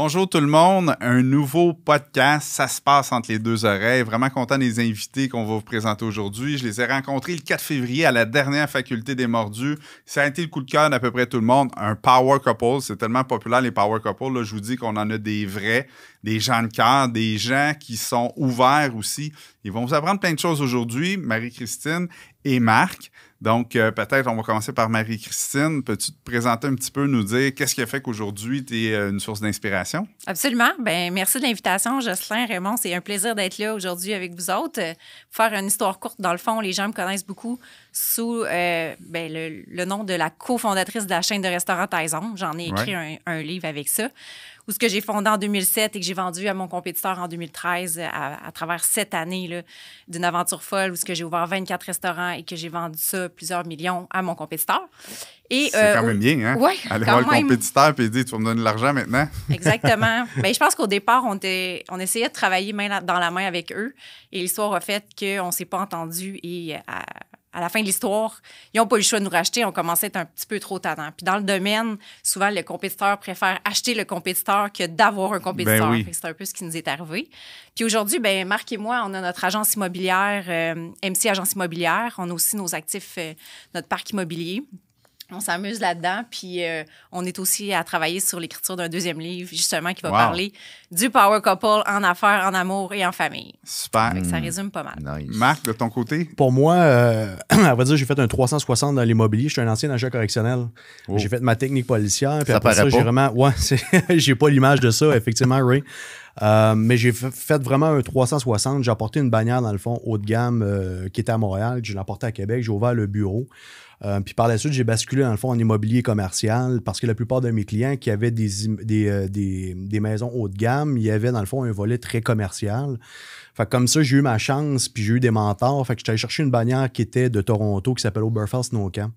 Bonjour tout le monde, un nouveau podcast, ça se passe entre les deux oreilles. Vraiment content des invités qu'on va vous présenter aujourd'hui. Je les ai rencontrés le 4 février à la dernière faculté des Mordus. Ça a été le coup de cœur d'à peu près tout le monde. Un power couple, c'est tellement populaire les power couples. Là, je vous dis qu'on en a des vrais, des gens de cœur, des gens qui sont ouverts aussi. Ils vont vous apprendre plein de choses aujourd'hui, Marie-Christine et Marc. Donc, peut-être on va commencer par Marie-Christine. Peux-tu te présenter un petit peu, nous dire qu'est-ce qui a fait qu'aujourd'hui, tu es une source d'inspiration? Absolument. Bien, merci de l'invitation, Jocelyn, Raymond. C'est un plaisir d'être là aujourd'hui avec vous autres. Faire une histoire courte, dans le fond, les gens me connaissent beaucoup sous le nom de la cofondatrice de la chaîne de restaurants Taizon. J'en ai écrit un livre avec ça. Ou ce que j'ai fondé en 2007 et que j'ai vendu à mon compétiteur en 2013 à travers 7 années là, d'une aventure folle où ce que j'ai ouvert 24 restaurants et que j'ai vendu ça plusieurs millions à mon compétiteur. C'est quand même bien, hein? Oui, aller voir le compétiteur et dire « Tu vas me donner de l'argent maintenant? » Exactement. Bien, je pense qu'au départ, on essayait de travailler main dans la main avec eux et l'histoire a fait qu'on ne s'est pas entendu et à la fin de l'histoire, ils n'ont pas eu le choix de nous racheter. On commençait à être un petit peu trop tannant. Puis dans le domaine, souvent, le compétiteur préfère acheter le compétiteur que d'avoir un compétiteur. Ben oui. C'est un peu ce qui nous est arrivé. Puis aujourd'hui, ben Marc et moi, on a notre agence immobilière, MC Agence Immobilière. On a aussi nos actifs, notre parc immobilier. On s'amuse là-dedans, puis on est aussi à travailler sur l'écriture d'un deuxième livre, justement, qui va parler du power couple en affaires, en amour et en famille. Super. Ça résume pas mal. Nice. Marc, de ton côté? Pour moi, à vrai dire, j'ai fait un 360 dans l'immobilier. Je suis un ancien agent correctionnel. Oh. J'ai fait ma technique policière. Puis Ça après paraît ça, j'ai pas. vraiment... Ouais, j'ai pas l'image de ça, effectivement, Ray. Mais j'ai fait vraiment un 360. J'ai apporté une bannière, dans le fond, haut de gamme qui était à Montréal. Je l'ai apporté à Québec. J'ai ouvert le bureau. Puis par la suite, j'ai basculé, dans le fond, en immobilier commercial parce que la plupart de mes clients qui avaient des maisons haut de gamme, il y avait, dans le fond, un volet très commercial. Fait que comme ça, j'ai eu ma chance, puis j'ai eu des mentors. Fait que j'étais allé chercher une bannière qui était de Toronto, qui s'appelle Oberfell Snowcamp.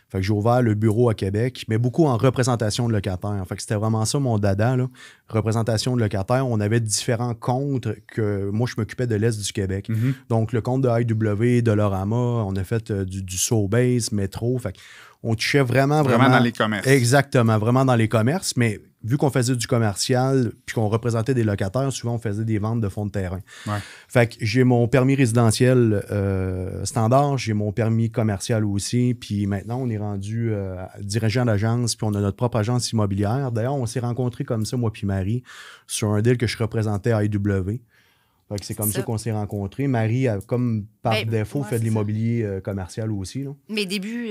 Fait que j'ai ouvert le bureau à Québec, mais beaucoup en représentation de locataires. Fait que c'était vraiment ça mon dada, là. Représentation de locataires. On avait différents comptes que moi, je m'occupais de l'Est du Québec. Mm-hmm. Donc, le compte de IW, Dollarama, on a fait du Sobeys, Métro. Fait on touchait vraiment dans les commerces. Exactement, vraiment dans les commerces. Mais vu qu'on faisait du commercial puis qu'on représentait des locataires, souvent, on faisait des ventes de fonds de terrain. Ouais. Fait que j'ai mon permis résidentiel standard, j'ai mon permis commercial aussi, puis maintenant, on est rendu dirigeant d'agence, puis on a notre propre agence immobilière. D'ailleurs, on s'est rencontrés comme ça, moi puis Marie, sur un deal que je représentais à IW. Fait que c'est comme ça qu'on s'est rencontrés. Marie, comme par défaut, fait de l'immobilier commercial aussi. Là. Mes débuts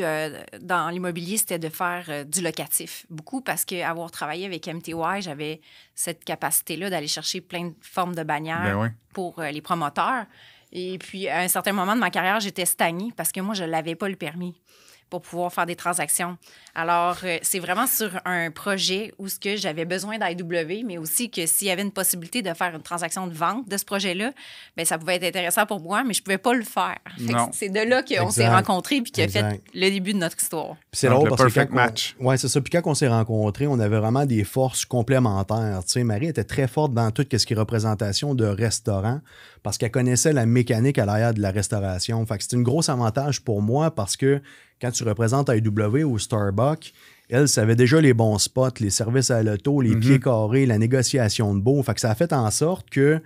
dans l'immobilier, c'était de faire du locatif. Beaucoup parce qu'avoir travaillé avec MTY, j'avais cette capacité-là d'aller chercher plein de formes de bannières pour les promoteurs. Et puis, à un certain moment de ma carrière, j'étais stagnée parce que moi, je n'avais pas le permis pour pouvoir faire des transactions. Alors, c'est vraiment sur un projet où ce que j'avais besoin d'IW, mais aussi que s'il y avait une possibilité de faire une transaction de vente de ce projet-là, bien, ça pouvait être intéressant pour moi, mais je ne pouvais pas le faire. C'est de là qu'on s'est rencontrés puis qui a fait le début de notre histoire. Puis c'est drôle parce que match. Oui, c'est ça. Puis quand on s'est rencontrés, on avait vraiment des forces complémentaires. Tu sais, Marie était très forte dans tout ce qui est représentation de restaurant parce qu'elle connaissait la mécanique à l'arrière de la restauration. Fait que c'est un gros avantage pour moi parce que quand tu représentes IW ou Starbucks, elle savait déjà les bons spots, les services à l'auto, les pieds carrés, la négociation de beau. Fait que ça a fait en sorte que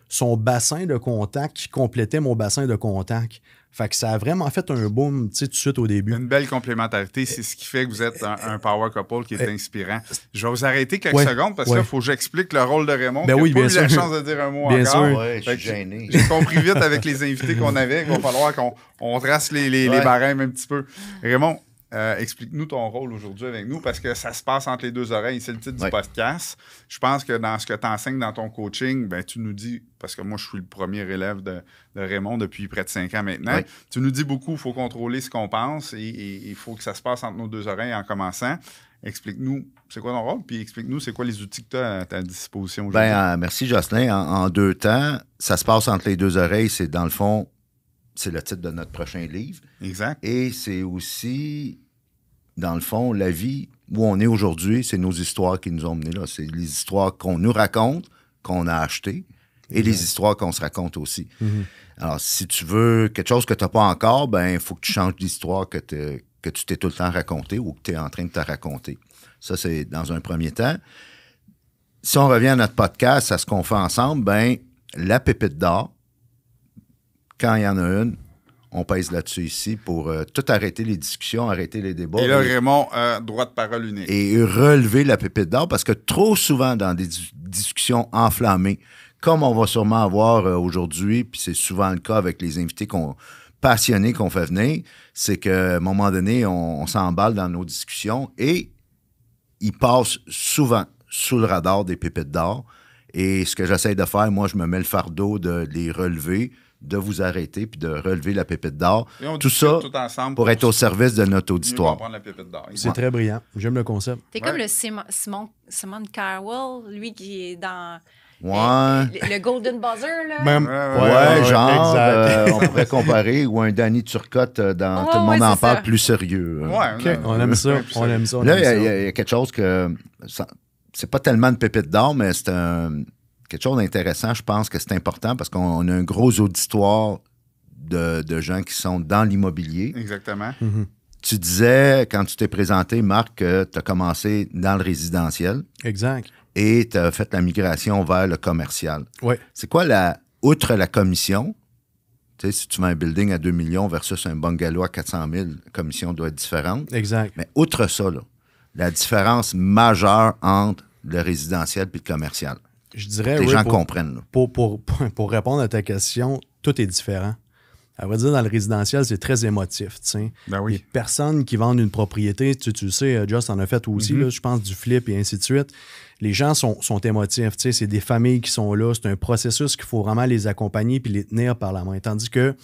son bassin de contact complétait mon bassin de contact. Fait que ça a vraiment fait un boom, tu sais, tout de suite au début. Une belle complémentarité, c'est ce qui fait que vous êtes un power couple qui est inspirant. Je vais vous arrêter quelques secondes parce qu'il faut que j'explique le rôle de Raymond. Ben oui, j'ai pas bien eu la sûr. chance de dire un mot Bien encore. sûr. Ouais, je suis gêné. J'ai compris vite avec les invités qu'on avait qu'il va falloir qu'on trace les barèmes un petit peu. Raymond, explique-nous ton rôle aujourd'hui avec nous parce que ça se passe entre les deux oreilles. C'est le titre du podcast. Je pense que dans ce que tu enseignes dans ton coaching, ben, tu nous dis, parce que moi, je suis le premier élève de Raymond depuis près de 5 ans maintenant, tu nous dis beaucoup, il faut contrôler ce qu'on pense et il faut que ça se passe entre nos deux oreilles en commençant. Explique-nous, c'est quoi ton rôle, puis explique-nous, c'est quoi les outils que tu as à ta disposition aujourd'hui. Merci, Jocelyn. En 2 temps, ça se passe entre les deux oreilles. C'est dans le fond, c'est le titre de notre prochain livre. Exact. Et c'est aussi, dans le fond, la vie où on est aujourd'hui, c'est nos histoires qui nous ont menés là. C'est les histoires qu'on nous raconte, qu'on a achetées, et les histoires qu'on se raconte aussi. Alors, si tu veux quelque chose que tu n'as pas encore, ben il faut que tu changes d'histoire que tu t'es tout le temps raconté ou que tu es en train de te raconter. Ça, c'est dans un premier temps. si on revient à notre podcast, à ce qu'on fait ensemble, ben la pépite d'or, quand il y en a une, on pèse là-dessus ici pour tout arrêter les discussions, arrêter les débats. Et là, Raymond, droit de parole unique. Et relever la pépite d'or, parce que trop souvent, dans des discussions enflammées, comme on va sûrement avoir aujourd'hui, puis c'est souvent le cas avec les invités passionnés qu'on fait venir, c'est qu'à un moment donné, on s'emballe dans nos discussions et ils passent souvent sous le radar des pépites d'or. Et ce que j'essaie de faire, moi, je me mets le fardeau de les relever, de vous arrêter puis de relever la pépite d'or. Tout ça tout ensemble pour être au service de notre auditoire. La pépite d'or. C'est très brillant. J'aime le concept. T'es comme le Simon Cowell, lui qui est dans... Ouais. Le Golden Buzzer, là. Même, genre, on pourrait comparer, ou un Danny Turcotte dans Tout le monde en parle, plus sérieux. Okay. On aime ça. On aime ça. Là, il y a quelque chose que... c'est pas tellement une pépite d'or, mais c'est quelque chose d'intéressant. Je pense que c'est important parce qu'on a un gros auditoire de gens qui sont dans l'immobilier. Exactement. Mm-hmm. Tu disais, quand tu t'es présenté, Marc, que tu as commencé dans le résidentiel. Exact. Et tu as fait la migration vers le commercial. Oui. C'est quoi, outre la commission, tu sais, si tu mets un building à 2 millions versus un bungalow à 400 000, la commission doit être différente. Exact. Mais outre ça, là, la différence majeure entre le résidentiel et le commercial. Je dirais, les gens comprennent. Là. Pour répondre à ta question, tout est différent. À vrai dire, dans le résidentiel, c'est très émotif. Ben oui. Les personnes qui vendent une propriété, tu le sais, Joss en a fait aussi, là, je pense, du flip et ainsi de suite. Les gens sont émotifs. C'est des familles qui sont là. C'est un processus qu'il faut vraiment les accompagner puis les tenir par la main. Tandis que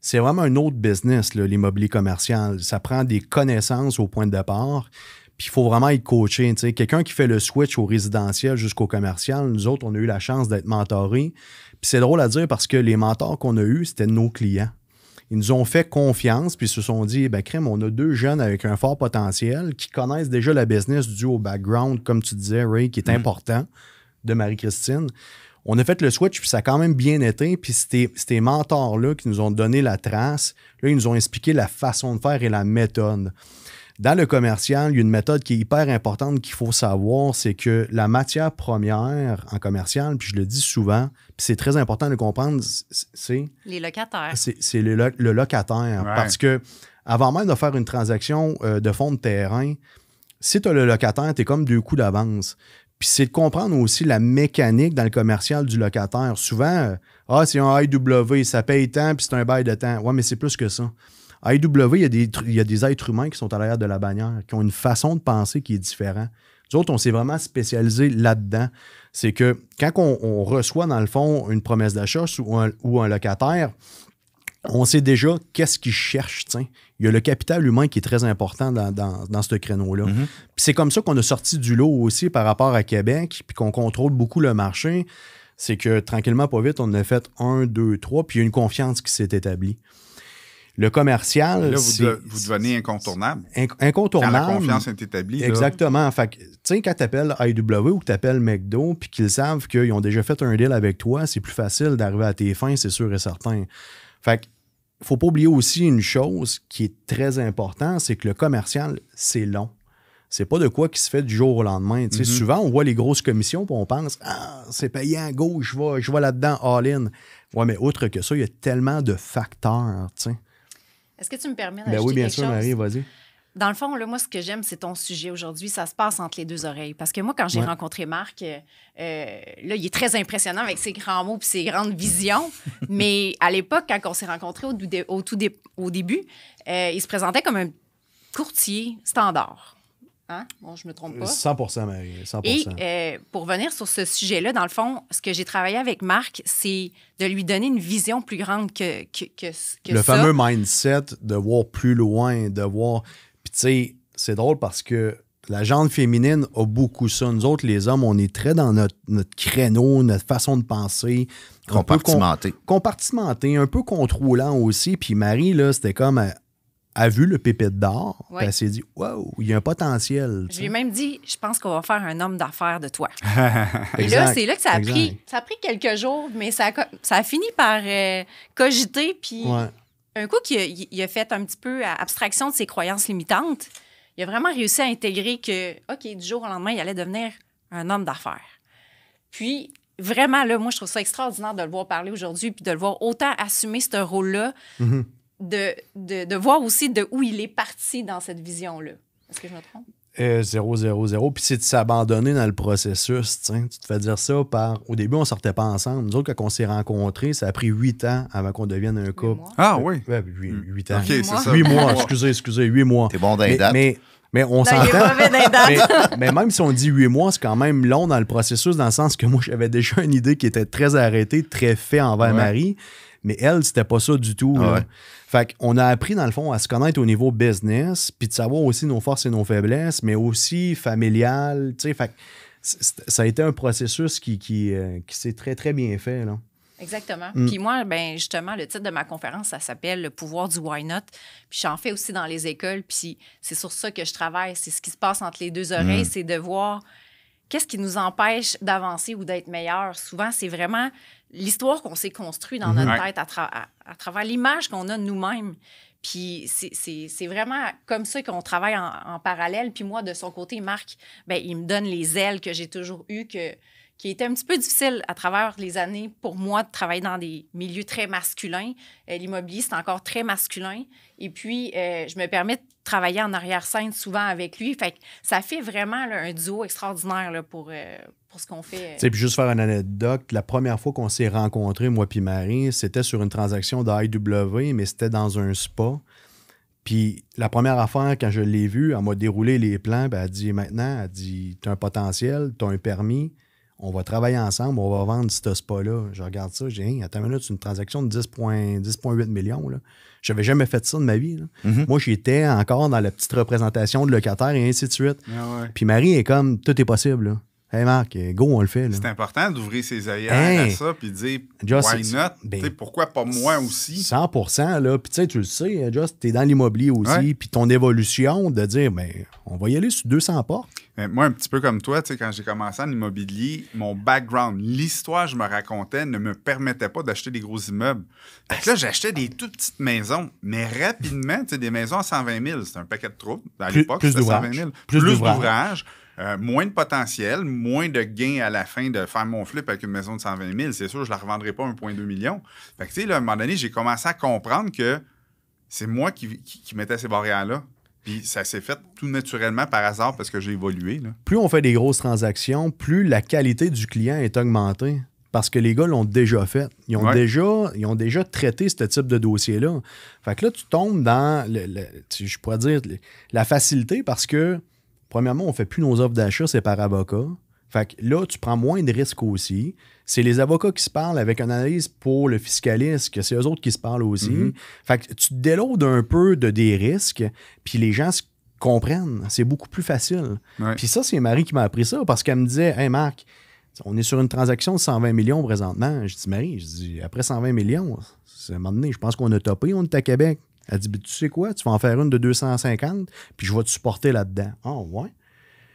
c'est vraiment un autre business, là, l'immobilier commercial. Ça prend des connaissances au point de départ. Puis il faut vraiment être coaché. Quelqu'un qui fait le switch au résidentiel jusqu'au commercial, nous autres, on a eu la chance d'être mentorés. Puis c'est drôle à dire parce que les mentors qu'on a eus, c'était nos clients. Ils nous ont fait confiance, puis ils se sont dit, crème, on a 2 jeunes avec un fort potentiel qui connaissent déjà la business dû au background, comme tu disais, Ray, qui est important, de Marie-Christine. On a fait le switch, puis ça a quand même bien été. Puis ces mentors-là qui nous ont donné la trace, là, ils nous ont expliqué la façon de faire et la méthode. Dans le commercial, il y a une méthode qui est hyper importante qu'il faut savoir, c'est que la matière première en commercial, puis je le dis souvent, puis c'est très important de le comprendre, c'est... Les locataires. C'est le locataire. Ouais. Parce que avant même de faire une transaction de fonds de terrain, si tu as le locataire, tu es comme 2 coups d'avance. Puis c'est de comprendre aussi la mécanique dans le commercial du locataire. Souvent, c'est un IW, ça paye tant, puis c'est un bail de temps. Ouais, mais c'est plus que ça. IW, il y a des êtres humains qui sont à l'arrière de la bannière, qui ont une façon de penser qui est différente. Nous autres, on s'est vraiment spécialisé là-dedans. C'est que quand on reçoit, dans le fond, une promesse d'achat ou un locataire, on sait déjà qu'est-ce qu'il cherche. T'sais. Il y a le capital humain qui est très important dans ce créneau-là. Mm-hmm. Puis c'est comme ça qu'on a sorti du lot aussi par rapport à Québec, puis qu'on contrôle beaucoup le marché. C'est que tranquillement, pas vite, on a fait 1, 2, 3, puis il y a une confiance qui s'est établie. Le commercial, là, vous devenez incontournable. Incontournable. Quand la confiance est établie. Exactement. Fait que, tu sais, quand tu appelles IW ou que tu appelles McDo puis qu'ils savent qu'ils ont déjà fait un deal avec toi, c'est plus facile d'arriver à tes fins, c'est sûr et certain. Fait que, faut pas oublier aussi une chose qui est très importante, c'est que le commercial, c'est long. C'est pas de quoi qui se fait du jour au lendemain. Mm-hmm. Souvent, on voit les grosses commissions et on pense « c'est payant, go, je vais là-dedans, all-in ». Ouais, mais autre que ça, il y a tellement de facteurs, tu sais. Est-ce que tu me permets d'ajouter oui, bien quelque sûr, chose? Marie, vas-y. Dans le fond, là, moi, ce que j'aime, c'est ton sujet aujourd'hui. Ça se passe entre les 2 oreilles. Parce que moi, quand j'ai rencontré Marc, là, il est très impressionnant avec ses grands mots et ses grandes visions. Mais à l'époque, quand on s'est rencontrés au début, il se présentait comme un courtier standard. Hein? Bon, je me trompe pas. 100%, Marie, 100%. Et pour venir sur ce sujet-là, dans le fond, ce que j'ai travaillé avec Marc, c'est de lui donner une vision plus grande que le ça. fameux mindset de voir plus loin, de voir... Puis tu sais, c'est drôle parce que la gente féminine a beaucoup ça. Nous autres, les hommes, on est très dans notre créneau, notre façon de penser. Compartimenté. Compartimenté, un peu contrôlant aussi. Puis Marie, là, c'était comme... a vu le pépite d'or, puis elle s'est dit « Wow, il y a un potentiel. » Je lui ai même dit « Je pense qu'on va faire un homme d'affaires de toi. » Et exact, là, c'est là que ça a pris quelques jours, mais ça a fini par cogiter. Puis un coup qu'il a fait un petit peu abstraction de ses croyances limitantes, il a vraiment réussi à intégrer que, OK, du jour au lendemain, il allait devenir un homme d'affaires. Puis, vraiment, là, moi, je trouve ça extraordinaire de le voir parler aujourd'hui puis de le voir autant assumer ce rôle-là, de voir aussi de où il est parti dans cette vision-là. Est-ce que je me trompe? 0. Puis c'est de s'abandonner dans le processus. Tu te fais dire ça par... Au début, on ne sortait pas ensemble. Nous autres, quand on s'est rencontrés, ça a pris 8 ans avant qu'on devienne un couple. Ah oui? 8 ans. OK, c'est ça. 8 mois, excusez, 8 mois. T'es bon dans les dates. Mais on s'entend. Mais même si on dit 8 mois, c'est quand même long dans le processus, dans le sens que moi, j'avais déjà une idée qui était très arrêtée, très fait envers Marie. Mais elle, c'était pas ça du tout. Là. Fait qu'on a appris, dans le fond, à se connaître au niveau business, puis de savoir aussi nos forces et nos faiblesses, mais aussi familial. Fait que ça a été un processus qui s'est très, très bien fait. Là. Exactement. Puis moi, ben justement, le titre de ma conférence, ça s'appelle « Le pouvoir du why not ». Puis j'en fais aussi dans les écoles, puis c'est sur ça que je travaille. C'est ce qui se passe entre les deux oreilles, c'est de voir qu'est-ce qui nous empêche d'avancer ou d'être meilleur. Souvent, c'est vraiment l'histoire qu'on s'est construite dans notre tête à travers l'image qu'on a de nous-mêmes. Puis c'est vraiment comme ça qu'on travaille en parallèle. Puis moi, de son côté, Marc, ben, il me donne les ailes que j'ai toujours eues, qui était un petit peu difficile à travers les années pour moi de travailler dans des milieux très masculins. L'immobilier, c'est encore très masculin. Et puis, je me permets de travailler en arrière-scène souvent avec lui. Fait que ça fait vraiment là, un duo extraordinaire là, pour ce qu'on fait. Puis juste faire une anecdote, la première fois qu'on s'est rencontrés, moi puis Marie, c'était sur une transaction d'IW, mais c'était dans un spa. Puis la première affaire, quand je l'ai vue, elle m'a déroulé les plans. Ben, elle dit maintenant, tu as un potentiel, tu as un permis. On va travailler ensemble, on va vendre ce spa-là. Je regarde ça, j'ai dit, attends une minute, c'est une transaction de 10,8 millions. Je n'avais jamais fait ça de ma vie. Moi, j'étais encore dans la petite représentation de locataire et ainsi de suite. Puis Marie est comme, tout est possible. Là. Hey Marc, go, on le fait. Là. C'est important d'ouvrir ses œillères à ça puis de dire why not? Pourquoi pas moi aussi? 100%. Là. Puis tu le sais, Just, tu es dans l'immobilier aussi. Puis ton évolution de dire, on va y aller sur 200 portes. Moi, un petit peu comme toi, quand j'ai commencé en immobilier, mon background, l'histoire que je me racontais ne me permettait pas d'acheter des gros immeubles. Fait que là, j'achetais des toutes petites maisons, mais rapidement, des maisons à 120 000, c'était un paquet de troubles. À l'époque, c'était 120 000. Plus d'ouvrages. Moins de potentiel, moins de gains à la fin de faire mon flip avec une maison de 120 000. C'est sûr, je ne la revendrai pas 1,2 million. Fait que, à un moment donné, j'ai commencé à comprendre que c'est moi qui mettais ces barrières-là. Puis ça s'est fait tout naturellement par hasard parce que j'ai évolué. Là. Plus on fait des grosses transactions, plus la qualité du client est augmentée. Parce que les gars l'ont déjà fait. Ils ont déjà traité ce type de dossier-là. Fait que là, tu tombes dans, je pourrais dire, la facilité parce que, premièrement, on ne fait plus nos offres d'achat, c'est par avocat. Fait que là, tu prends moins de risques aussi. C'est les avocats qui se parlent avec une analyse pour le fiscaliste, que c'est eux autres qui se parlent aussi. Fait que tu te déloades un peu des risques, puis les gens se comprennent. C'est beaucoup plus facile. Puis ça, c'est Marie qui m'a appris ça, parce qu'elle me disait, « Hey Marc, on est sur une transaction de 120 millions présentement. » Je dis, « Marie, après 120 millions, à un moment donné, je pense qu'on a topé, on est à Québec. » Elle dit, « Tu sais quoi, tu vas en faire une de 250, puis je vais te supporter là-dedans. » « Ah, ouais. »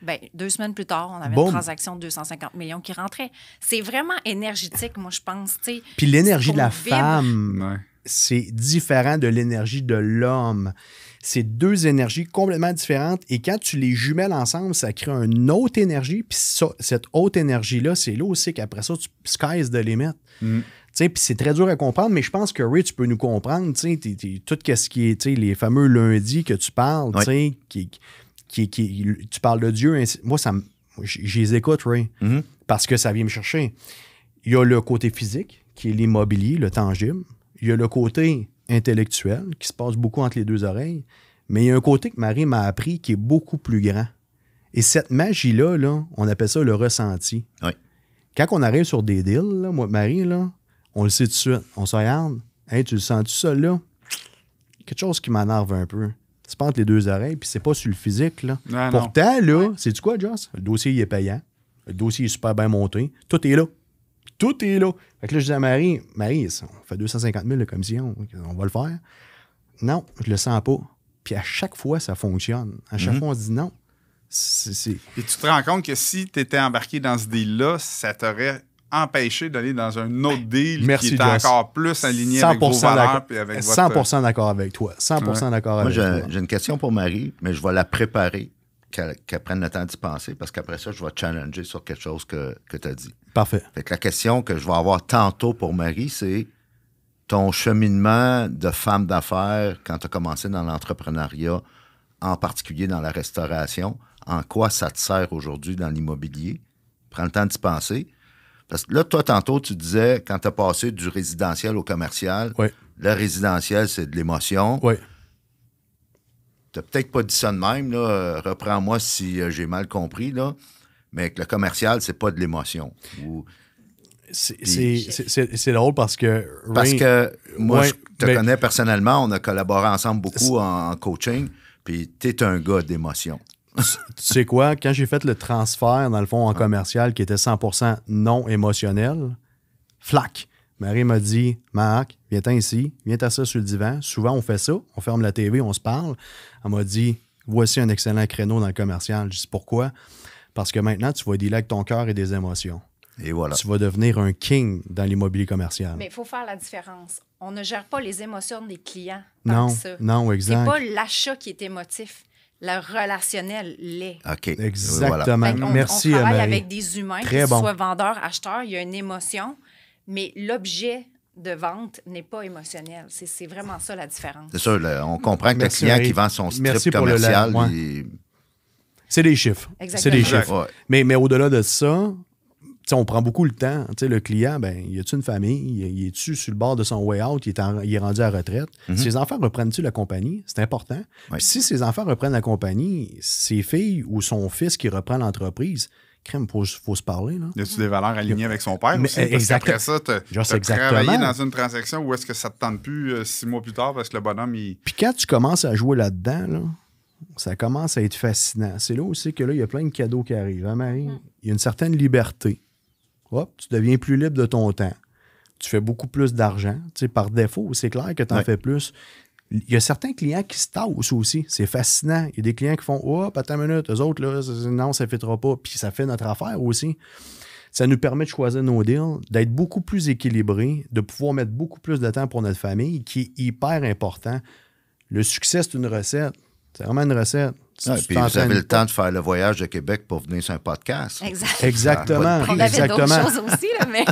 Bien, 2 semaines plus tard, on avait une transaction de 250 millions qui rentrait. C'est vraiment énergétique, moi, je pense. Puis l'énergie de la femme, c'est différent de l'énergie de l'homme. C'est deux énergies complètement différentes. Et quand tu les jumelles ensemble, ça crée une autre énergie. Puis cette haute énergie-là, c'est là aussi qu'après ça, tu sky's the limit. Puis c'est très dur à comprendre, mais je pense que Ray, tu peux nous comprendre. Tout ce qui est les fameux lundis que tu parles, tu parles de Dieu. Moi, je les écoute, Ray, parce que ça vient me chercher. Il y a le côté physique, qui est l'immobilier, le tangible. Il y a le côté intellectuel, qui se passe beaucoup entre les deux oreilles. Mais il y a un côté que Marie m'a appris qui est beaucoup plus grand. Et cette magie-là, là, on appelle ça le ressenti. Oui. Quand on arrive sur des deals, là, moi, Marie, là, on le sait tout de suite. On se regarde. Hey, tu le sens-tu, ça, là? Quelque chose qui m'énerve un peu. C'est pas entre les deux oreilles, puis c'est pas sur le physique. Là. Pourtant, là, sais-tu quoi, Joss? Le dossier, il est payant. Le dossier est super bien monté. Tout est là. Tout est là. Fait que là, je dis à Marie, on fait 250 000 de commission. On va le faire. Non, je le sens pas. Puis à chaque fois, ça fonctionne. À chaque fois, on se dit non. Et tu te rends compte que si tu étais embarqué dans ce deal-là, ça t'aurait empêché d'aller dans un autre deal qui était encore plus aligné avec vos valeurs et avec votre... 100% d'accord avec toi. 100% d'accord avec toi. Moi, j'ai une question pour Marie, mais je vais la préparer qu'elle prenne le temps d'y penser, parce qu'après ça, je vais te challenger sur quelque chose que tu as dit. Parfait. Fait que la question que je vais avoir tantôt pour Marie, c'est ton cheminement de femme d'affaires quand tu as commencé dans l'entrepreneuriat, en particulier dans la restauration, en quoi ça te sert aujourd'hui dans l'immobilier? Prends le temps d'y penser. Parce que là, toi, tantôt, tu disais, quand tu as passé du résidentiel au commercial, le résidentiel, c'est de l'émotion. Oui. Tu n'as peut-être pas dit ça de même, là. Reprends-moi si j'ai mal compris, là. Mais que le commercial, c'est pas de l'émotion. C'est drôle parce que... Parce que moi, je te connais personnellement, on a collaboré ensemble beaucoup en coaching, puis tu es un gars d'émotion. Tu sais quoi? Quand j'ai fait le transfert, dans le fond, en commercial, qui était 100% non émotionnel, flac! Marie m'a dit, Marc, viens-t'en ici, viens t'asseoir sur le divan. Souvent, on fait ça, on ferme la TV, on se parle. Elle m'a dit, voici un excellent créneau dans le commercial. Je dis, pourquoi? Parce que maintenant, tu vas dealer avec ton cœur et des émotions. Et voilà. Tu vas devenir un king dans l'immobilier commercial. Mais il faut faire la différence. On ne gère pas les émotions des clients. Non, ça. Non, exact. C'est pas l'achat qui est émotif. Le relationnel l'est. OK. Exactement. Voilà. Merci, on travaille Marie. avec des humains, Très que bon. ce soit vendeur, acheteur, il y a une émotion, mais l'objet de vente n'est pas émotionnel. C'est vraiment ça la différence. C'est sûr, on comprend que Merci, le client Marie. qui vend son Merci strip pour le commercial, live, c'est des chiffres. Exactement. C'est des chiffres. Ouais. Mais au-delà de ça, on prend beaucoup le temps. Le client, ben, y a-tu une famille? Il est-tu sur le bord de son way out? Il est rendu à la retraite? Ses enfants reprennent-tu la compagnie? C'est important. Puis si ses enfants reprennent la compagnie, ses filles ou son fils qui reprend l'entreprise, crème, faut se parler. Là. Y a-tu des valeurs alignées avec son père aussi? Parce qu'après ça, tu as travaillé dans une transaction où est-ce que ça te tente plus 6 mois plus tard parce que le bonhomme, il... Puis quand tu commences à jouer là-dedans, là, ça commence à être fascinant. C'est là aussi que là, il y a plein de cadeaux qui arrivent. Hein, Marie? Il y a une certaine liberté. Hop, tu deviens plus libre de ton temps. Tu fais beaucoup plus d'argent. Par défaut, c'est clair que tu en fais plus. Il y a certains clients qui se tassent aussi. C'est fascinant. Il y a des clients qui font « Oh, attends une minute, eux autres, là, non, ça ne fêtera pas. » Puis ça fait notre affaire aussi. Ça nous permet de choisir nos deals, d'être beaucoup plus équilibrés, de pouvoir mettre beaucoup plus de temps pour notre famille, qui est hyper important. Le succès, c'est une recette. C'est vraiment une recette. Puis vous avez le temps de faire le voyage de Québec pour venir sur un podcast. Exactement. On avait d'autres choses aussi, là, mais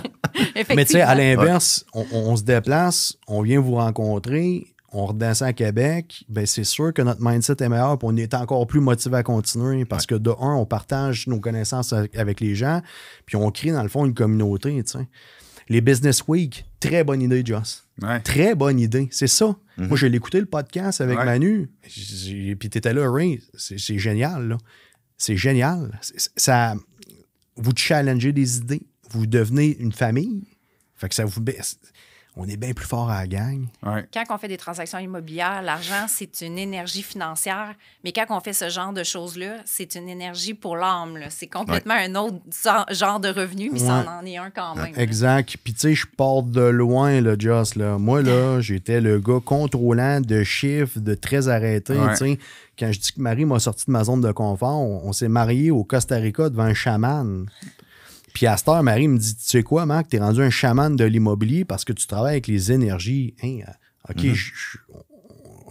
effectivement. Mais tu sais, à l'inverse, on se déplace, on vient vous rencontrer, on redescend à Québec, bien, c'est sûr que notre mindset est meilleur et on est encore plus motivé à continuer parce que de un, on partage nos connaissances avec les gens puis on crée dans le fond une communauté, tu sais. Les Business Week, très bonne idée, Joss. Ouais. Très bonne idée. C'est ça. Moi, j'ai écouté le podcast avec Manu. Puis tu étais là, Ray. C'est génial, là. C'est génial. Ça, vous challengez des idées. Vous devenez une famille. Fait que ça vous... On est bien plus fort à la gang. Ouais. Quand on fait des transactions immobilières, l'argent, c'est une énergie financière. Mais quand on fait ce genre de choses-là, c'est une énergie pour l'âme. Là. C'est complètement un autre genre de revenu, mais ça en est un quand même. Exact. Puis tu sais, je pars de loin, là, Joss. Là. Moi, là, j'étais le gars contrôlant de chiffres, de très arrêté. Tu sais, quand je dis que Marie m'a sorti de ma zone de confort, on s'est mariés au Costa Rica devant un chaman. Puis à cette heure, Marie me dit, tu sais quoi, Marc, t'es rendu un chaman de l'immobilier parce que tu travailles avec les énergies. Hein, OK,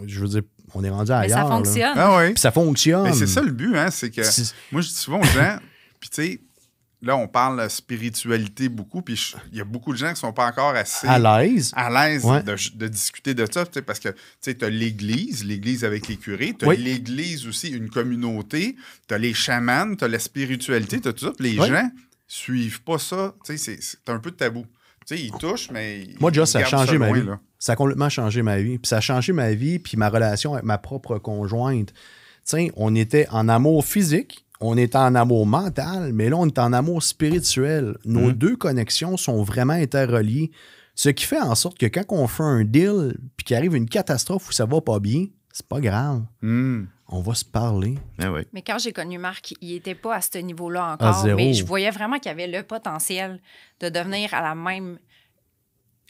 je veux dire, on est rendu ailleurs. Mais ça fonctionne. Ah oui. Puis ça fonctionne. Mais c'est ça le but, hein, c'est que moi, je dis souvent aux gens, puis tu sais, là, on parle spiritualité beaucoup, puis il y a beaucoup de gens qui ne sont pas encore assez à l'aise de discuter de ça, parce que tu as l'Église avec les curés, tu as l'Église aussi, une communauté, tu as les chamans, tu as la spiritualité, tu as tout ça, puis les gens suivent pas ça. C'est un peu tabou. Ils touchent, mais... Moi, Joss, ça a changé ma vie. Là. Ça a complètement changé ma vie. Puis ça a changé ma vie, puis ma relation avec ma propre conjointe. T'sais, on était en amour physique, on était en amour mental, mais là, on est en amour spirituel. Nos deux connexions sont vraiment interreliées. Ce qui fait en sorte que quand on fait un deal, puis qu'il arrive une catastrophe où ça va pas bien, c'est pas grave. On va se parler. Mais quand j'ai connu Marc, il n'était pas à ce niveau-là encore. Mais je voyais vraiment qu'il avait le potentiel de devenir à la même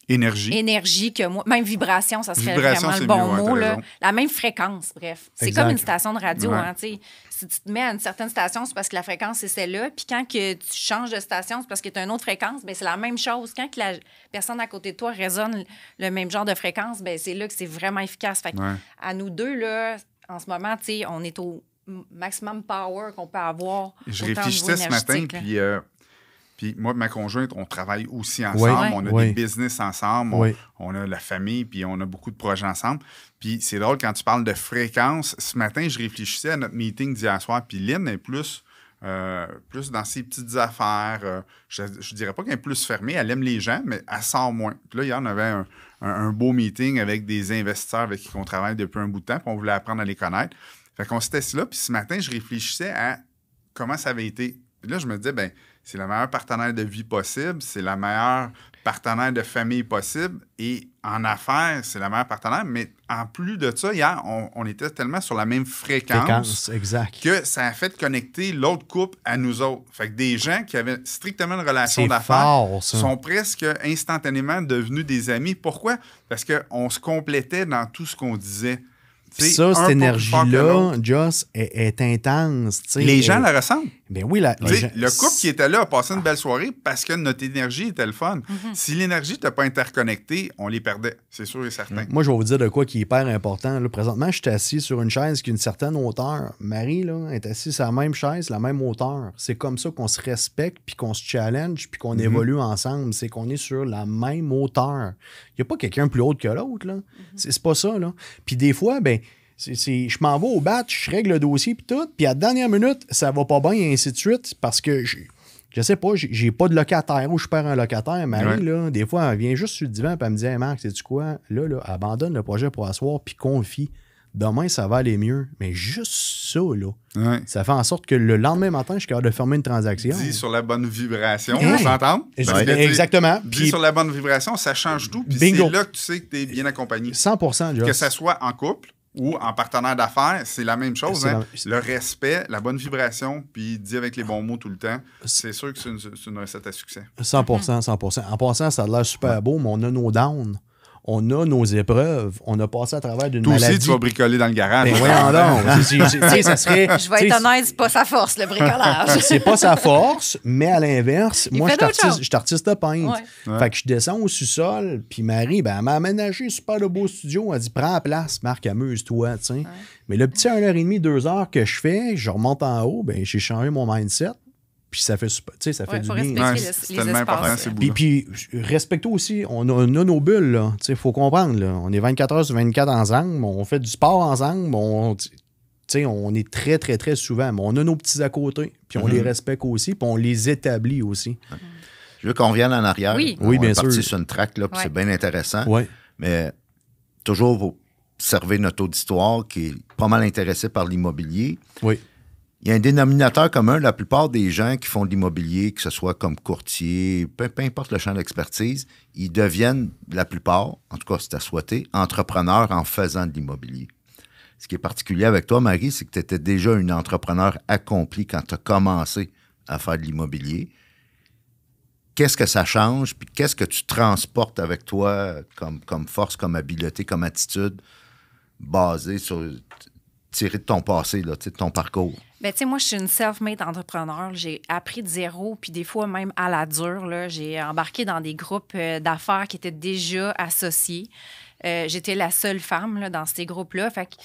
énergie que moi. Même vibration, ça serait vraiment le bon mot. Là. La même fréquence, bref. C'est comme une station de radio. Hein, si tu te mets à une certaine station, c'est parce que la fréquence, c'est celle-là. Puis quand que tu changes de station, c'est parce que tu as une autre fréquence. Bien, c'est la même chose. Quand que la personne à côté de toi résonne le même genre de fréquence, bien, c'est là que c'est vraiment efficace. Fait à nous deux, là, en ce moment, on est au maximum power qu'on peut avoir. Je réfléchissais ce matin, puis moi et ma conjointe, on travaille aussi ensemble. On a des business ensemble, on a la famille, puis on a beaucoup de projets ensemble. Puis c'est drôle, quand tu parles de fréquence, ce matin, je réfléchissais à notre meeting d'hier soir, puis Lynn est plus dans ses petites affaires. Je dirais pas qu'elle est plus fermée, elle aime les gens, mais elle sort moins. Puis là, hier, on avait un beau meeting avec des investisseurs avec qui on travaille depuis un bout de temps, puis on voulait apprendre à les connaître. Fait qu'on s'était assis là, puis ce matin, je réfléchissais à comment ça avait été. Puis là, je me disais, ben c'est le meilleur partenaire de vie possible, c'est la meilleure partenaire de famille possible, et en affaires, c'est la meilleure partenaire. Mais en plus de ça, hier, on était tellement sur la même fréquence exact. Que ça a fait connecter l'autre couple à nous autres. Fait que des gens qui avaient strictement une relation d'affaires sont presque instantanément devenus des amis. Pourquoi? Parce qu'on se complétait dans tout ce qu'on disait. Puis ça, cette énergie-là, Joss, est intense. Les gens la ressentent. Ben oui, le couple qui était là a passé une belle soirée parce que notre énergie était le fun. Si l'énergie n'était pas interconnectée, on les perdait, c'est sûr et certain. Moi, je vais vous dire de quoi qui est hyper important. Là, présentement, je suis assis sur une chaise qui a une certaine hauteur. Marie là, est assise sur la même chaise, la même hauteur. C'est comme ça qu'on se respecte, puis qu'on se challenge, puis qu'on évolue ensemble. C'est qu'on est sur la même hauteur. Il n'y a pas quelqu'un plus haut que l'autre. Là. C'est pas ça. Là. Puis des fois, ben je m'en vais au bat, je règle le dossier puis tout, puis à la dernière minute, ça va pas bien et ainsi de suite parce que je sais pas, j'ai pas de locataire ou je perds un locataire. Marie, là, des fois, elle vient juste sur le divan et elle me dit « Hey Marc, sais-tu quoi? Là, abandonne le projet pour asseoir puis confie. Demain, ça va aller mieux. » Mais juste ça, là, ça fait en sorte que le lendemain matin, je suis capable de fermer une transaction. Dis sur la bonne vibration, on s'entend? Exactement. Dis sur la bonne vibration, ça change tout. Puis c'est là que tu sais que tu es bien accompagné. 100%, Joss. Que ça soit en couple ou en partenaire d'affaires, c'est la même chose. Hein? Le respect, la bonne vibration, puis dire avec les bons mots tout le temps, c'est sûr que c'est une recette à succès. 100%, 100%. En passant, ça a l'air super beau, mais on a nos downs. On a nos épreuves. On a passé à travers d'une maladie. Toi aussi, tu vas bricoler dans le garage. Ben voyons donc. Ça serait... Je vais être honnête, c'est pas sa force, le bricolage. C'est pas sa force, mais à l'inverse, moi, je suis artiste de peintre. Fait que je descends au sous-sol, puis Marie, ben, elle m'a aménagé un super beau studio. Elle dit, prends la place, Marc, amuse-toi. T'sais. Mais le petit 1h30, 2 heures que je fais, je remonte en haut, ben, j'ai changé mon mindset. Puis ça fait, ça fait du bien. C'est tellement important, ces bouts-là. Puis respectons aussi, on a nos bulles, là. Il faut comprendre, là. On est 24 heures sur 24 ensemble, on fait du sport ensemble, on est très, très, très souvent, mais on a nos petits à côté, puis on les respecte aussi, puis on les établit aussi. Je veux qu'on revienne en arrière. Oui, bien sûr. On est parti sur une track, là, puis c'est bien intéressant. Mais toujours, vous observez notre auditoire qui est pas mal intéressé par l'immobilier. Oui. Il y a un dénominateur commun, la plupart des gens qui font de l'immobilier, que ce soit comme courtier, peu importe le champ d'expertise, ils deviennent, la plupart, en tout cas c'est à souhaiter, entrepreneurs en faisant de l'immobilier. Ce qui est particulier avec toi, Marie, c'est que tu étais déjà une entrepreneur accomplie quand tu as commencé à faire de l'immobilier. Qu'est-ce que ça change, puis qu'est-ce que tu transportes avec toi comme force, comme habileté, comme attitude, basée sur... tiré de ton passé, là, de ton parcours? Ben, tu sais, moi, je suis une self-made entrepreneur. J'ai appris de zéro, puis des fois même à la dure. Là, j'ai embarqué dans des groupes d'affaires qui étaient déjà associés. J'étais la seule femme là, dans ces groupes-là. Fait que,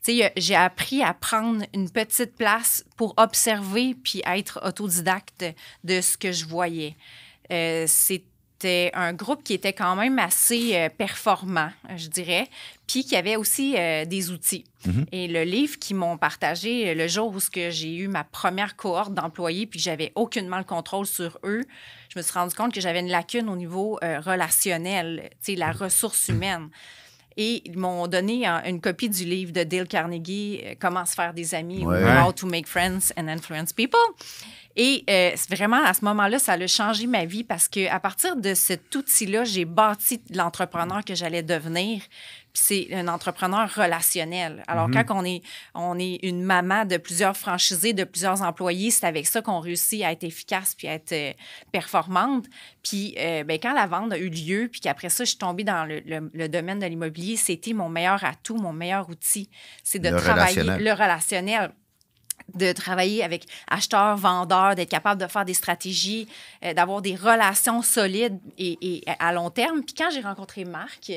tu sais, j'ai appris à prendre une petite place pour observer puis être autodidacte de ce que je voyais. C'était un groupe qui était quand même assez performant, je dirais, puis qui avait aussi des outils. Et le livre qu'ils m'ont partagé le jour où j'ai eu ma première cohorte d'employés puis que j'avais aucunement le contrôle sur eux, je me suis rendu compte que j'avais une lacune au niveau relationnel, tu sais, la ressource humaine. Et ils m'ont donné une copie du livre de Dale Carnegie, Comment se faire des amis, ou How to make friends and influence people. Et vraiment, à ce moment-là, ça a changé ma vie parce qu'à partir de cet outil-là, j'ai bâti l'entrepreneur que j'allais devenir. Puis c'est un entrepreneur relationnel. Alors, quand on est une maman de plusieurs franchisés, de plusieurs employés, c'est avec ça qu'on réussit à être efficace puis à être performante. Puis, quand la vente a eu lieu, puis qu'après ça, je suis tombée dans le domaine de l'immobilier, c'était mon meilleur atout, mon meilleur outil. C'est de travailler le relationnel. De travailler avec acheteurs, vendeurs, d'être capable de faire des stratégies, d'avoir des relations solides et à long terme. Puis quand j'ai rencontré Marc,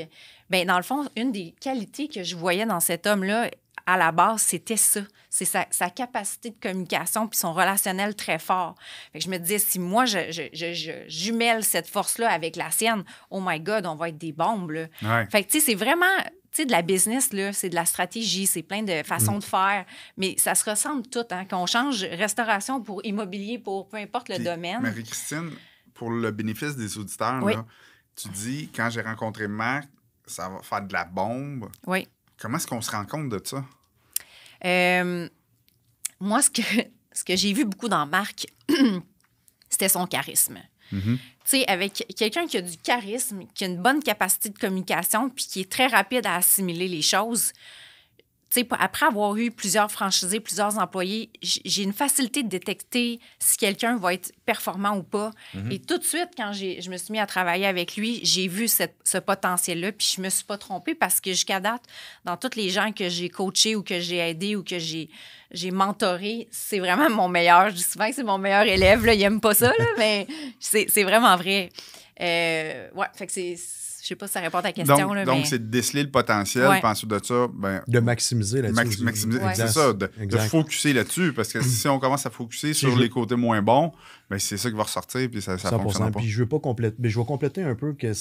dans le fond, une des qualités que je voyais dans cet homme-là, à la base, c'était ça. C'est sa capacité de communication puis son relationnel très fort. Fait que je me disais, si moi, je jumelle cette force-là avec la sienne, oh my God, on va être des bombes, là. Ouais. Fait que, tu sais, c'est vraiment... Tu sais, de la business, là, c'est de la stratégie, c'est plein de façons de faire, mais ça se ressemble tout, hein, qu'on change restauration pour immobilier, pour peu importe le domaine. Marie-Christine, pour le bénéfice des auditeurs, oui. là, tu dis, quand j'ai rencontré Marc, ça va faire de la bombe. Oui. Comment est-ce qu'on se rend compte de ça? Moi, ce que j'ai vu beaucoup dans Marc, c'était son charisme. Mm-hmm. Tu sais, avec quelqu'un qui a du charisme, qui a une bonne capacité de communication, puis qui est très rapide à assimiler les choses. Tu sais, après avoir eu plusieurs franchisés, plusieurs employés, j'ai une facilité de détecter si quelqu'un va être performant ou pas. Mm-hmm. Et tout de suite, quand je me suis mis à travailler avec lui, j'ai vu ce potentiel-là, puis je me suis pas trompée parce que jusqu'à date, dans tous les gens que j'ai coachés ou que j'ai aidés ou que j'ai mentoré, c'est vraiment mon meilleur. Je dis souvent que c'est mon meilleur élève. Là. Il n'aime pas ça, là, mais c'est vraiment vrai. Ouais, fait que je sais pas si ça répond à ta question. Donc, c'est de déceler le potentiel, puis ensuite de ça... de maximiser là-dessus. Maximiser, c'est ça, de focusser là-dessus, parce que si on commence à focusser sur les côtés moins bons, ben c'est ça qui va ressortir, puis ça fonctionne pas. Puis je vais compléter un peu que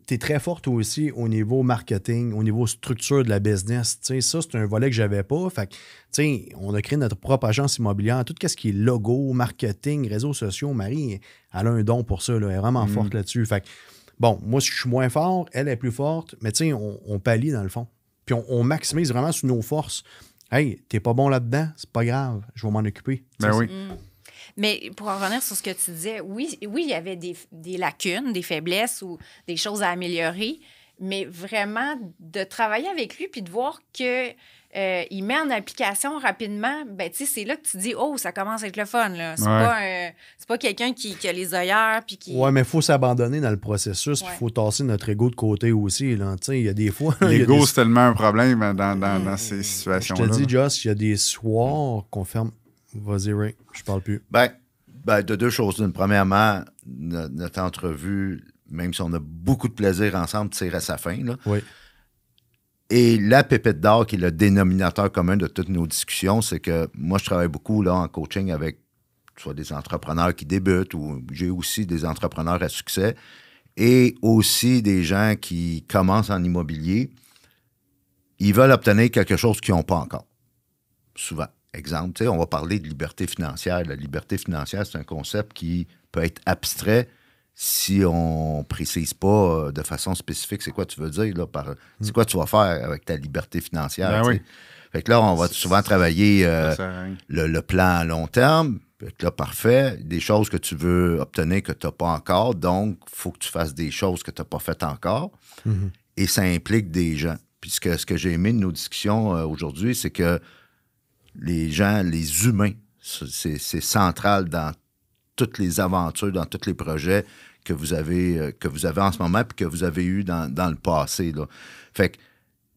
tu es très forte aussi au niveau marketing, au niveau structure de la business. T'sais, ça, c'est un volet que j'avais pas. Fait que, on a créé notre propre agence immobilière. Tout ce qui est logo, marketing, réseaux sociaux, Marie, elle a un don pour ça. Là, elle est vraiment forte là-dessus. Fait que, bon, moi, je suis moins fort, elle est plus forte, mais on pallie dans le fond. Puis on maximise vraiment sur nos forces. Hey, t'es pas bon là-dedans, c'est pas grave, je vais m'en occuper. Ben oui. Mais pour en revenir sur ce que tu disais, oui, il y avait des lacunes, des faiblesses ou des choses à améliorer, mais vraiment de travailler avec lui puis de voir que il met en application rapidement, ben tu sais, c'est là que tu dis, oh, ça commence à être le fun, là. C'est pas quelqu'un qui a les œillères puis qui... Ouais, mais il faut s'abandonner dans le processus, puis il faut tasser notre ego de côté aussi, là. Tu sais, il y a des fois... L'ego, c'est tellement un problème dans ces situations-là. Je te dis, Joss, il y a des soirs qu'on ferme... Vas-y, Ray, je parle plus. Ben, de deux choses. Premièrement, notre entrevue, même si on a beaucoup de plaisir ensemble, tire à sa fin, là. Oui. Et la pépite d'or, qui est le dénominateur commun de toutes nos discussions, c'est que moi, je travaille beaucoup là, en coaching avec soit des entrepreneurs qui débutent ou j'ai aussi des entrepreneurs à succès et aussi des gens qui commencent en immobilier. Ils veulent obtenir quelque chose qu'ils n'ont pas encore. Souvent. Exemple, on va parler de liberté financière. La liberté financière, c'est un concept qui peut être abstrait si on ne précise pas de façon spécifique c'est quoi tu veux dire, là, c'est quoi tu vas faire avec ta liberté financière. Ben oui. Fait que là, on va souvent travailler le plan à long terme. Fait que là, parfait. Des choses que tu veux obtenir que tu n'as pas encore. Donc, il faut que tu fasses des choses que tu n'as pas faites encore. Mm-hmm. Et ça implique des gens. Puis ce que j'ai aimé de nos discussions aujourd'hui, c'est que les gens, les humains, c'est central dans toutes les aventures, dans tous les projets que vous avez en ce moment puis que vous avez eu dans le passé, là. Fait que,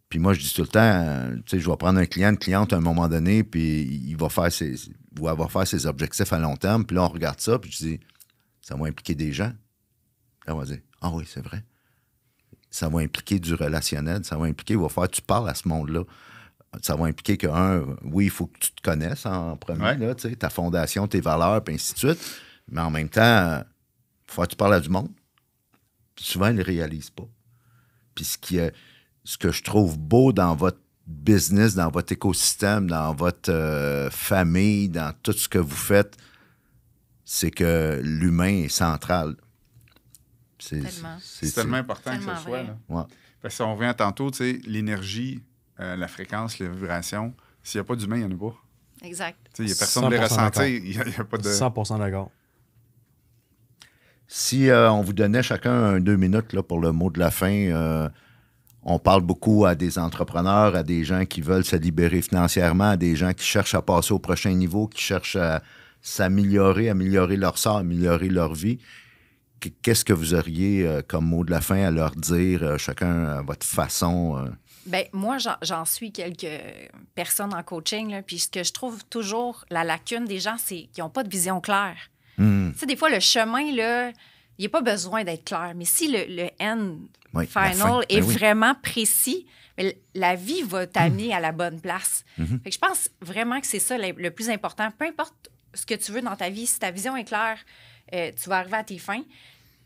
puis moi, je dis tout le temps, tu sais, je vais prendre une cliente à un moment donné, puis il va faire ses objectifs à long terme, puis là, on regarde ça, puis je dis, ça va impliquer des gens. Là, on va dire, ah oui, c'est vrai. Ça va impliquer du relationnel, ça va impliquer, il va falloir que tu parles à ce monde-là. Ça va impliquer que, oui, il faut que tu te connaisses en premier, là, ta fondation, tes valeurs, puis ainsi de suite. Mais en même temps, il faut que tu parles à du monde. Puis souvent, ils ne le réalisent pas. Puis ce que je trouve beau dans votre business, dans votre écosystème, dans votre famille, dans tout ce que vous faites, c'est que l'humain est central. C'est tellement important que ce soit. Là. Ouais. Parce que si on revient tantôt, tu sais, l'énergie... la fréquence, la vibration, s'il n'y a pas d'humain, il n'y en a pas. Exact. Il n'y a personne qui les ressentir. Il y a pas de... 100% d'accord. Si on vous donnait chacun 2 minutes là, pour le mot de la fin, on parle beaucoup à des entrepreneurs, à des gens qui veulent se libérer financièrement, à des gens qui cherchent à passer au prochain niveau, qui cherchent à s'améliorer, améliorer leur sort, améliorer leur vie. Qu'est-ce que vous auriez comme mot de la fin à leur dire, chacun à votre façon? Bien, moi, j'en suis quelques personnes en coaching, là, puis ce que je trouve toujours la lacune des gens, c'est qu'ils n'ont pas de vision claire. Tu sais, des fois, le chemin, là, il n'y a pas besoin d'être clair, mais si le end final est vraiment précis, Mais la vie va t'amener à la bonne place. Fait que je pense vraiment que c'est ça le plus important. Peu importe ce que tu veux dans ta vie, si ta vision est claire, tu vas arriver à tes fins.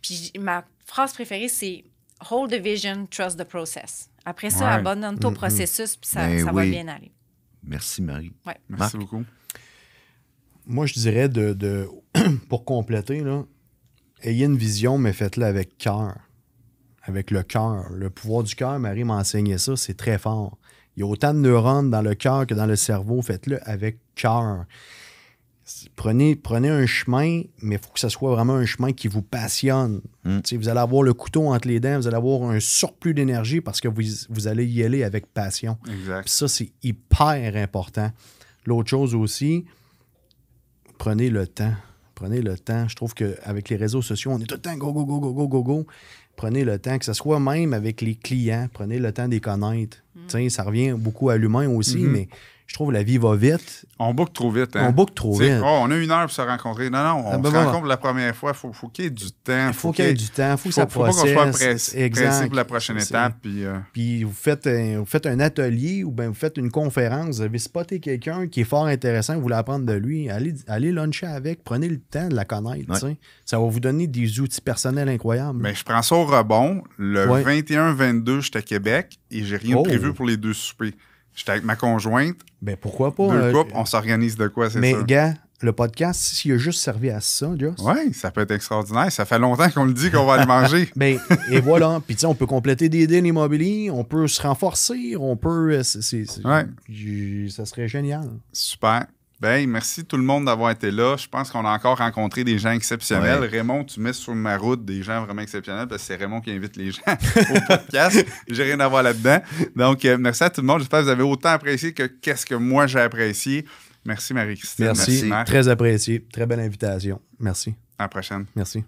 Puis ma phrase préférée, c'est « Hold the vision, trust the process ». Après ça, abandonne-toi au processus, puis ça va bien aller. Merci, Marie. Ouais. Merci beaucoup. Moi, je dirais, pour compléter, là, ayez une vision, mais faites-la avec cœur. Avec le cœur. Le pouvoir du cœur, Marie m'a enseigné ça, c'est très fort. Il y a autant de neurones dans le cœur que dans le cerveau. Faites-le avec cœur. Prenez un chemin, mais il faut que ce soit vraiment un chemin qui vous passionne. Vous allez avoir le couteau entre les dents, vous allez avoir un surplus d'énergie parce que vous allez y aller avec passion. Exact. Puis ça, c'est hyper important. L'autre chose aussi, prenez le temps. Prenez le temps. Je trouve qu'avec les réseaux sociaux, on est tout le temps go, go, go, go, go, go, go. Prenez le temps, que ce soit même avec les clients, prenez le temps de les connaître. Ça revient beaucoup à l'humain aussi, mais je trouve que la vie va vite. On boucle trop vite. Hein? On boucle trop vite. On a 1 heure pour se rencontrer. Non, on se rencontre la première fois. Il faut qu'il y ait du temps. Il faut qu'il y ait du temps. Il faut que ça processe. Il ne faut pas qu'on soit pressé pour la prochaine étape. Puis vous faites un atelier ou bien vous faites une conférence. Vous avez spoté quelqu'un qui est fort intéressant, vous voulez apprendre de lui. Allez luncher avec. Prenez le temps de la connaître. Ouais. Ça va vous donner des outils personnels incroyables. Ben, je prends ça au rebond. Le 21-22, j'étais à Québec et j'ai rien de prévu pour les 2 soupers. J'étais avec ma conjointe. Ben pourquoi pas? 2 couples, on s'organise de quoi, c'est ça? Mais gars, le podcast, s'il a juste servi à ça, Joss. Oui, ça peut être extraordinaire. Ça fait longtemps qu'on le dit qu'on va aller manger. Ben, et voilà. Puis tu sais, on peut compléter des deals immobiliers, on peut se renforcer, on peut... Ça serait génial. Super. Ben, merci tout le monde d'avoir été là. Je pense qu'on a encore rencontré des gens exceptionnels. Ouais. Raymond, tu mets sur ma route des gens vraiment exceptionnels parce que c'est Raymond qui invite les gens au podcast. J'ai rien à voir là-dedans. Donc, merci à tout le monde. J'espère que vous avez autant apprécié que qu'est-ce que moi j'ai apprécié. Merci Marie-Christine. Merci. Très apprécié. Très belle invitation. Merci. À la prochaine. Merci.